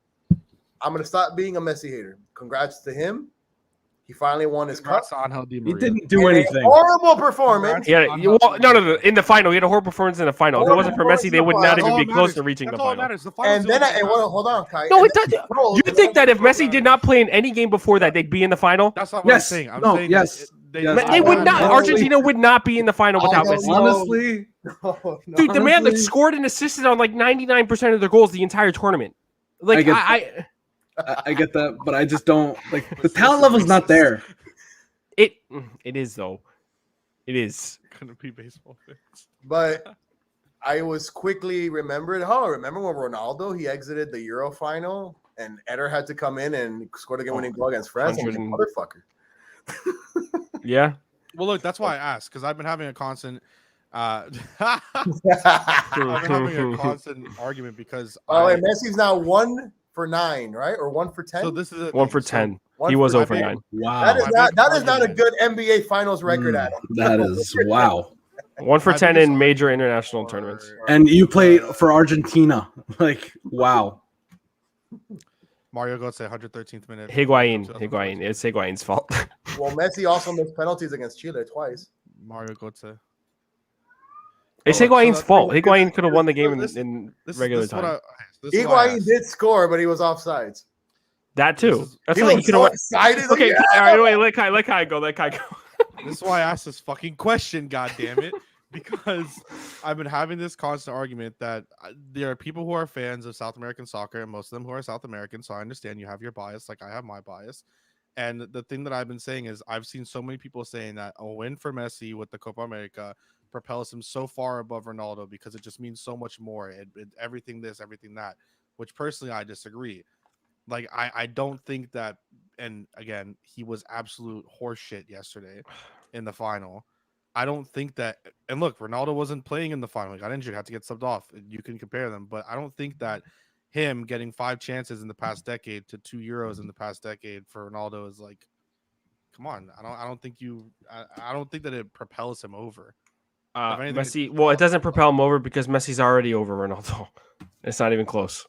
I'm gonna stop being a Messi hater. Congrats to him. He finally won his cup. Congrats to Angel Di He Maria. didn't do And a anything. horrible performance. Yeah, no. In the final, he had a horrible performance in the final. If it wasn't for Messi, they would not That's even all be that close to matters. reaching That's the all that final. matters. The finals And then, don't matter. hold on, Kai. No, And it then doesn't. bro, You think that if Messi did not play in any game before that, they'd be in the final? That's not what I'm Yes. saying. I'm No, saying yes. that Yes. They would not. Honestly- Argentina would not be in the final without I don't Messi. know. Honestly, No, Dude, the man that honestly, scored and assisted on like 99% of their goals the entire tournament. Like I get that, but I just don't like the talent level's not there. it is though. It is. Gonna be baseball fans. But I was quickly remembered. Remember when Ronaldo he exited the Euro final and Eder had to come in and score the game-winning goal against France? I'm like, 100 motherfucker. Yeah. Well, look, that's why I asked because I've been having a constant. I've been having a constant argument because. And Messi's now 1 for 9, right? Or 1 for 10. So this is 1 for 10. He was over 9. Wow, That is not a good NBA Finals record, Adam. that is wow. 1 for 10 in major international tournaments. And you played for Argentina, like wow. Mario Götze, 113th minute. Higuain. It's Higuain's fault. Well, Messi also missed penalties against Chile twice. Mario Götze. It's Oh, look, Higuain's so fault. that- Higuain could have won the game this- in This regular is what time. this is what I Higuain asked. did score, but he was offsides. That too. That's He not was he could so have. excited. Okay, Yeah. all right, wait, let Kai go. This is why I asked this fucking question. God damn it! Because I've been having this constant argument that there are people who are fans of South American soccer, and most of them who are South American. So I understand you have your bias, like I have my bias. And the thing that I've been saying is I've seen so many people saying that a win for Messi with the Copa America propels him so far above Ronaldo because it just means so much more. Everything this, everything that, which personally I disagree. Like I don't think that, and again, he was absolute horseshit yesterday in the final. I don't think that, and look, Ronaldo wasn't playing in the final. He got injured, had to get subbed off. You can compare them, but I don't think that him getting 5 chances in the past decade to 2 Euros in the past decade for Ronaldo is like, come on. I don't think that it propels him over. If anything, Messi. Well, it doesn't propel him over because Messi's already over Ronaldo. It's not even close.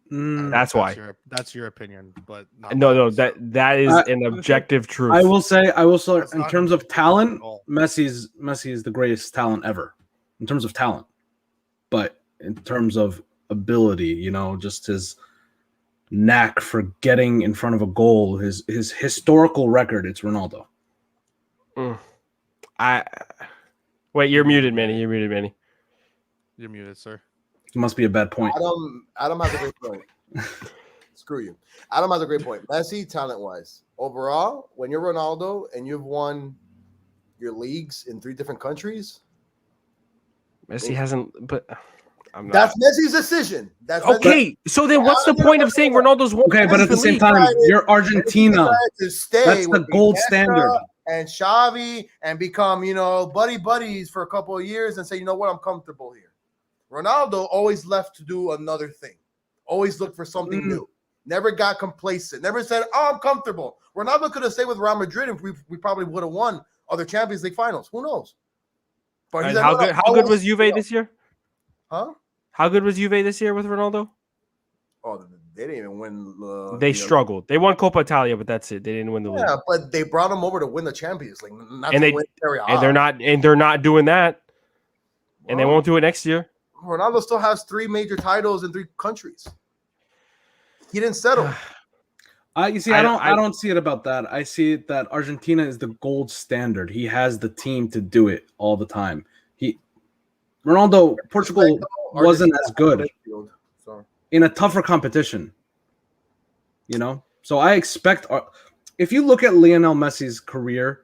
That's why. That's your opinion, but not No, mine. that is an objective truth. I will say That's in not terms of talent, at all. Messi is the greatest talent ever in terms of talent. But in terms of ability, just his knack for getting in front of a goal, his historical record, it's Ronaldo. Wait, you're muted, Manny. You're muted, sir. It must be a bad point. Adam has a great point. Screw you. Adam has a great point. Messi, talent-wise. Overall, when you're Ronaldo and you've won your leagues in 3 different countries, Messi hasn't, but I'm not. that's Messi's decision. That's Okay, so then what's the point of saying Ronaldo's won? Okay, but at the same time, you're Argentina. to stay That's the with gold Iniesta standard. and Xavi and become, buddies for a couple of years and say, you know what, I'm comfortable here. Ronaldo always left to do another thing. Always looked for something new. Never got complacent. Never said, "Oh, I'm comfortable." Ronaldo could have stayed with Real Madrid if we probably would have won other Champions League finals. Who knows? But And said, how "No, good? no, How good always was Juve stay." this year? Huh? How good was Juve this year with Ronaldo? Oh, they didn't even win. They struggled. They won Coppa Italia, but that's it. They didn't win the league. Yeah, but they brought him over to win the Champions League, not And to they- win Serie A. And they're not doing that. And they Well, won't do it next year. Ronaldo still has 3 major titles in 3 countries. He didn't settle. I don't see it about that. I see it that Argentina is the gold standard. He has the team to do it all the time. Portugal wasn't as good in a tougher competition. So I expect if you look at Lionel Messi's career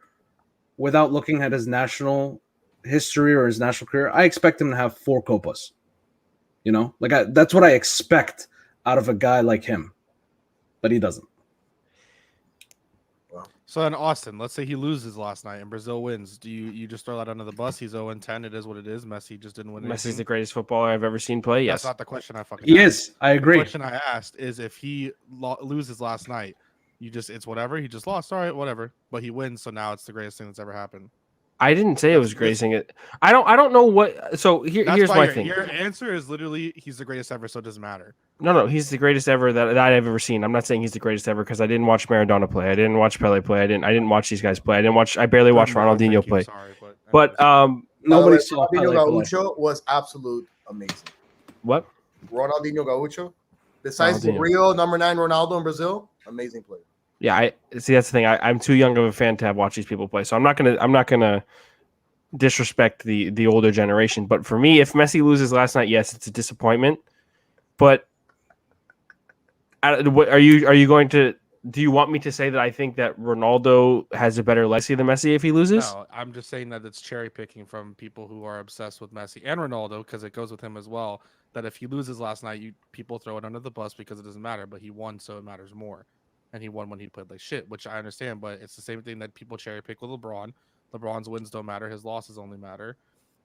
without looking at his national history or his national career, I expect him to have 4 Copas. That's what I expect out of a guy like him, but he doesn't. So then Austin, let's say he loses last night and Brazil wins. Do you just throw that under the bus? He's 0-10. It is what it is. Messi just didn't win. Messi's anything. the greatest footballer I've ever seen play. That's Yes. not the question I fucking He asked. is. I agree. The question I asked is if he loses last night, it's whatever. He just lost. All right, whatever. But he wins, so now it's the greatest thing that's ever happened. I didn't say it was grazing it. I don't know what. So here's my thing. Your answer is literally he's the greatest ever, so it doesn't matter. No, he's the greatest ever that I've ever seen. I'm not saying he's the greatest ever because I didn't watch Maradona play. I didn't watch Pele play. I didn't watch these guys play. I barely watched Ronaldinho play. Sorry, but nobody saw Ronaldinho Pele Gaucho was absolute amazing. What? Ronaldinho Gaucho, besides the Ronaldinho. real number 9 Ronaldo in Brazil, amazing player. Yeah, I see. That's the thing. I'm too young of a fan to have watched these people play, so I'm not gonna disrespect the older generation. But for me, if Messi loses last night, yes, it's a disappointment. But are you going to? Do you want me to say that I think that Ronaldo has a better legacy than Messi if he loses? No, I'm just saying that it's cherry picking from people who are obsessed with Messi and Ronaldo because it goes with him as well. That if he loses last night, people throw it under the bus because it doesn't matter, but he won, so it matters more. And he won when he played like shit, which I understand, but it's the same thing that people cherry pick with LeBron. LeBron's wins don't matter, his losses only matter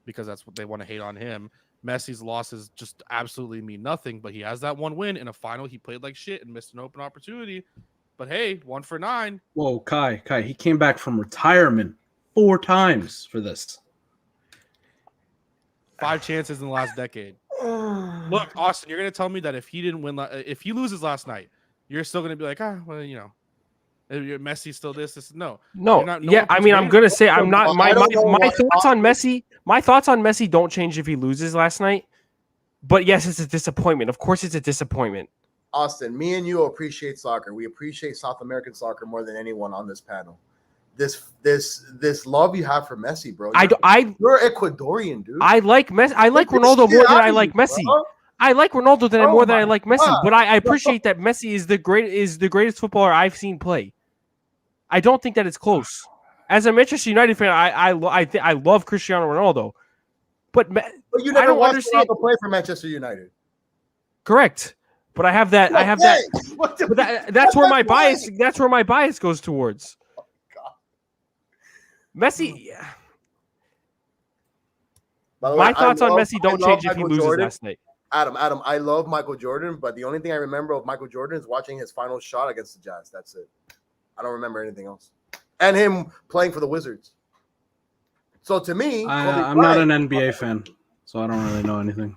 because that's what they want to hate on him. Messi's losses just absolutely mean nothing, but he has that one win in a final. He played like shit and missed an open opportunity. But hey, 1 for 9. Whoa, Kai, he came back from retirement 4 times for this. 5 chances in the last decade. Look, Austin, you're gonna tell me that if he didn't win, if he loses last night, you're still gonna be like, well, Messi still this. No. Yeah, I mean, I'm gonna say I'm not. My thoughts on Messi. My thoughts on Messi don't change if he loses last night. But yes, it's a disappointment. Of course, it's a disappointment. Austin, me and you appreciate soccer. We appreciate South American soccer more than anyone on this panel. This love you have for Messi, bro. You're Ecuadorian, dude. I like Messi. I like Ronaldo more than I like Messi. Bro. I like Ronaldo more than I like Messi. But I appreciate that Messi is the greatest footballer I've seen play. I don't think that it's close. As a Manchester United fan, I love Cristiano Ronaldo, but you never watched Ronaldo play for Manchester United. Correct. But I have that. That's where my bias. That's where my bias goes towards. Oh, God. Messi. Yeah. My thoughts on Messi don't change if he loses last night. Adam, I love Michael Jordan, but the only thing I remember of Michael Jordan is watching his final shot against the Jazz. That's it. I don't remember anything else. And him playing for the Wizards. So to me, I'm not an NBA fan, so I don't really know anything.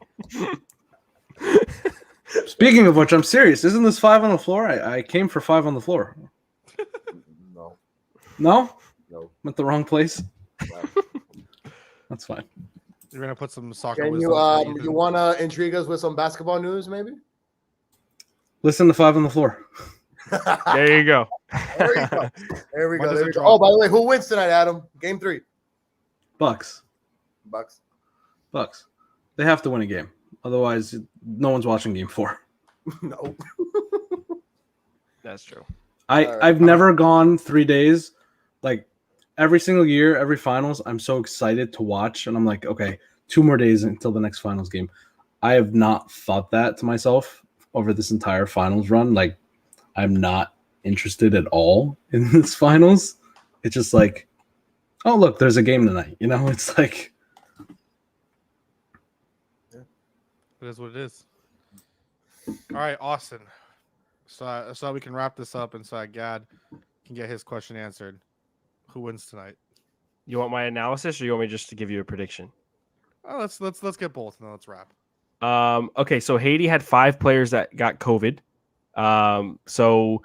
Speaking of which, I'm serious. Isn't this 5 on the floor? I came for 5 on the floor. No. No? No. I'm at the wrong place? Wow. That's fine. You're going to put some soccer Can you want to intrigue us with some basketball news, maybe? Listen to 5 on the floor. There you go. There we go. Oh, by the way, who wins tonight, Adam? Game 3. Bucks. They have to win a game. Otherwise, no one's watching game 4. No. That's true. I've never gone 3 days. Like, every single year, every finals, I'm so excited to watch. And I'm like, okay, 2 more days until the next finals game. I have not thought that to myself over this entire finals run. Like, I'm not interested at all in this finals. It's just like, oh, look, there's a game tonight. It's like. It is what it is. All right, Austin. So we can wrap this up and so Gad can get his question answered. Who wins tonight? You want my analysis or you want me just to give you a prediction? Oh, let's get both and then let's wrap. Okay, so Haiti had 5 players that got COVID. So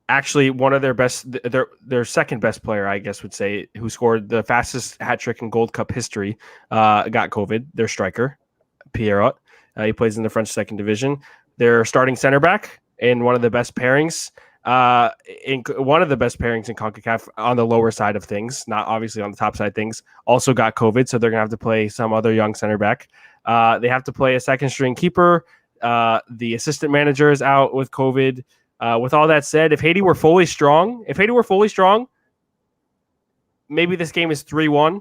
actually one of their second best player, I guess would say, who scored the fastest hat trick in Gold Cup history, got COVID. Their striker, Pierrot. He plays in the French second division. Their starting center back in one of the best pairings, in CONCACAF on the lower side of things, not obviously on the top side of things, also got COVID. So they're going to have to play some other young center back. They have to play a second string keeper. The assistant manager is out with COVID. With all that said, if Haiti were fully strong, maybe this game is 3-1,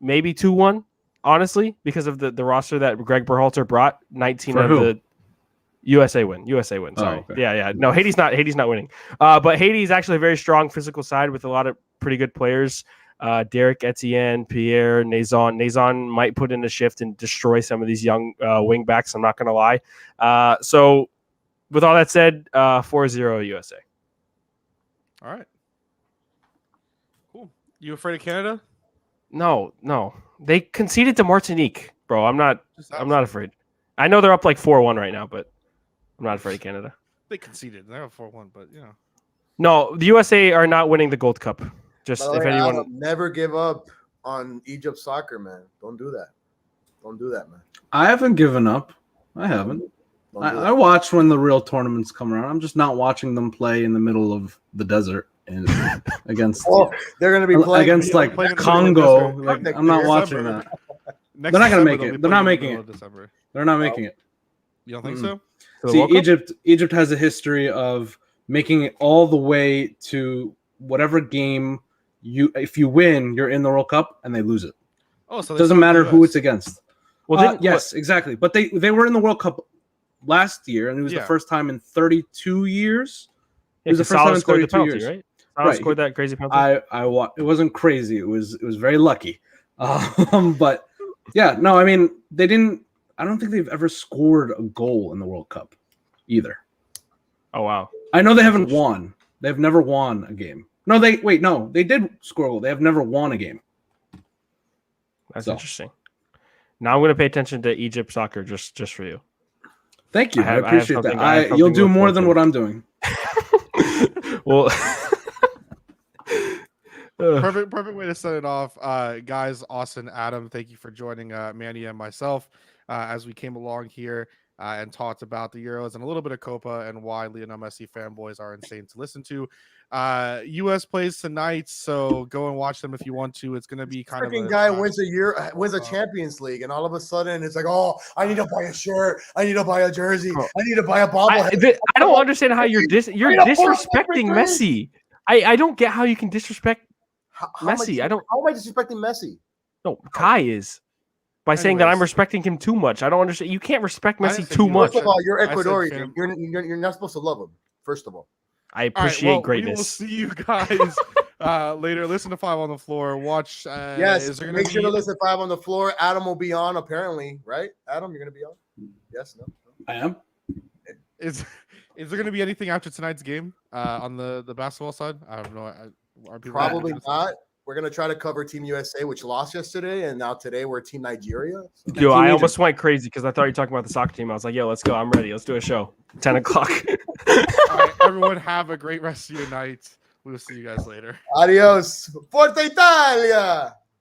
maybe 2-1. Honestly, because of the roster that Greg Berhalter brought, 19 For of who? the USA win. Sorry. Oh, okay. Yeah. No, Haiti's not winning. But Haiti is actually a very strong physical side with a lot of pretty good players. Derek Etienne, Pierre, Nazon. Nazon might put in a shift and destroy some of these young wing backs. I'm not going to lie. So with all that said, 4-0 USA. All right. Cool. You afraid of Canada? No. They conceded to Martinique, bro. I'm not afraid. I know they're up like 4-1 right now, but I'm not afraid of Canada. They conceded. They're up 4-1, but you know. No, the USA are not winning the Gold Cup. Just By the if way, anyone Adam, never give up on Egypt soccer, man. Don't do that. Don't do that, man. I haven't given up. I haven't. I watch when the real tournaments come around. I'm just not watching them play in the middle of the desert and against. Well, they're going to be playing against like playing in the Congo. middle Like, of I'm not December. watching that. Next They're not going to December, make they'll it. be They're not playing in making the it. middle of December. They're not making it. You don't think so? to the See, World Cup? Egypt has a history of making it all the way to whatever game if you win, you're in the World Cup, and they lose it. Oh, so It doesn't matter who it's against. Well, Yes, exactly. But they were in the World Cup last year, and it was the Yeah. first time in 32 years. Yeah, It was the 'cause first Salah time in scored the 32 penalty, years. right? Salah Right. scored that crazy penalty. It wasn't crazy. It was very lucky. But yeah, no, I mean they didn't. I don't think they've ever scored a goal in the World Cup either. Oh wow. I know they haven't won. They've never won a game. No, they did score a goal. They have never won a game. That's So. interesting. Now I'm going to pay attention to Egypt soccer just for you. Thank you. I have appreciate something- that. I have You'll something to do look more forward than to. what I'm doing. Well, Perfect way to set it off. Guys, Austin, Adam, thank you for joining Manny and myself as we came along here and talked about the Euros and a little bit of Copa and why Lionel Messi fanboys are insane to listen to. US plays tonight, so go and watch them if you want to. It's going to be kind of Freaking a guy wins a Champions League, and all of a sudden it's like, oh, I need to buy a shirt, I need to buy a jersey, I need to buy a bobblehead. I don't understand how you're disrespecting Messi. Messi. I don't get how you can disrespect How Messi. How am I disrespecting Messi? No, Kai is by saying that I'm Anyways. respecting him too much. I don't understand. You can't respect I Messi didn't say too you much. First of all, you're I said Ecuadorian. fam- You're not supposed to love him. First of all, I All right, appreciate well, greatness. We will see you guys later. Listen to 5 on the Floor. Watch. yes. Is there gonna Make sure be- to listen. 5 on the Floor. Adam will be on. Apparently, right? Adam, you're gonna be on. Yes. No. I am. Is there going to be anything after tonight's game on the basketball side? I don't know. Are people Probably not. We're gonna try to cover Team USA, which lost yesterday, and now today we're Team Nigeria. So. Yo, I almost went crazy because I thought you were talking about the soccer team. I was like, yo, let's go. I'm ready. Let's do a show. 10 o'clock. All right, everyone, have a great rest of your night. We'll see you guys later. Adios. Forza Italia.